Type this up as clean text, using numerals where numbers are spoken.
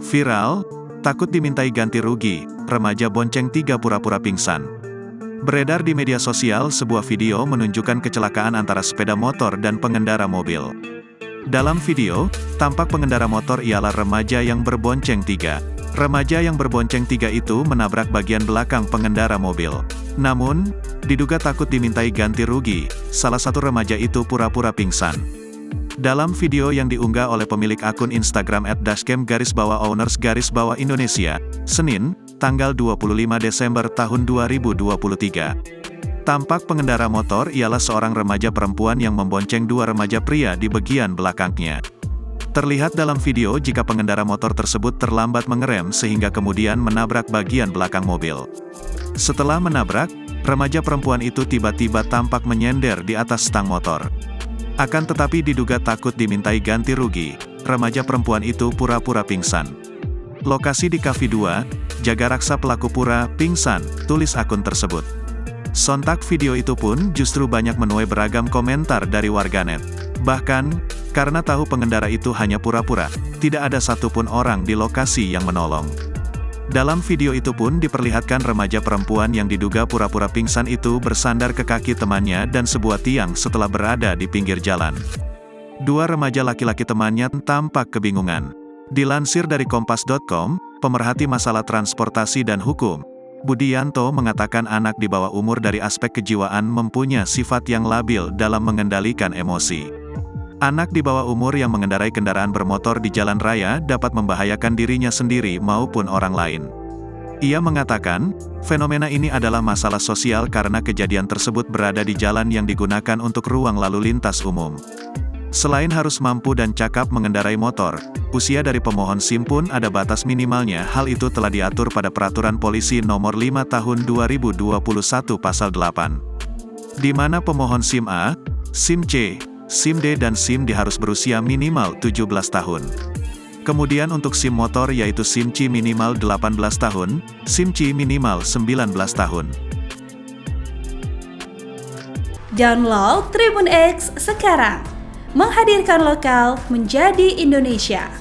Viral, takut dimintai ganti rugi, remaja bonceng 3 pura-pura pingsan. Beredar di media sosial sebuah video menunjukkan kecelakaan antara sepeda motor dan pengendara mobil. Dalam video, tampak pengendara motor ialah remaja yang berbonceng 3. Remaja yang berbonceng 3 itu menabrak bagian belakang pengendara mobil. Namun, diduga takut dimintai ganti rugi, salah satu remaja itu pura-pura pingsan. Dalam video yang diunggah oleh pemilik akun Instagram @dashcam_owners_Indonesia, Senin, tanggal 25 Desember tahun 2023. Tampak pengendara motor ialah seorang remaja perempuan yang membonceng 2 remaja pria di bagian belakangnya. Terlihat dalam video jika pengendara motor tersebut terlambat mengerem sehingga kemudian menabrak bagian belakang mobil. Setelah menabrak, remaja perempuan itu tiba-tiba tampak menyender di atas stang motor. Akan tetapi diduga takut dimintai ganti rugi, remaja perempuan itu pura-pura pingsan. Lokasi di Cafe 2, Jagaraksa pelaku pura pingsan, tulis akun tersebut. Sontak video itu pun justru banyak menuai beragam komentar dari warganet. Bahkan, karena tahu pengendara itu hanya pura-pura, tidak ada satupun orang di lokasi yang menolong. Dalam video itu pun diperlihatkan remaja perempuan yang diduga pura-pura pingsan itu bersandar ke kaki temannya dan sebuah tiang setelah berada di pinggir jalan. 2 remaja laki-laki temannya tampak kebingungan. Dilansir dari Kompas.com, pemerhati masalah transportasi dan hukum, Budianto mengatakan anak di bawah umur dari aspek kejiwaan mempunyai sifat yang labil dalam mengendalikan emosi. Anak di bawah umur yang mengendarai kendaraan bermotor di jalan raya dapat membahayakan dirinya sendiri maupun orang lain. Ia mengatakan, fenomena ini adalah masalah sosial karena kejadian tersebut berada di jalan yang digunakan untuk ruang lalu lintas umum. Selain harus mampu dan cakap mengendarai motor, usia dari pemohon SIM pun ada batas minimalnya. Hal itu telah diatur pada Peraturan Polisi Nomor 5 Tahun 2021 Pasal 8. Di mana pemohon SIM A, SIM C, SIM D dan SIM D harus berusia minimal 17 tahun. Kemudian untuk SIM motor yaitu SIM C minimal 18 tahun, SIM C minimal 19 tahun. Download Tribun X sekarang. Menghadirkan lokal menjadi Indonesia.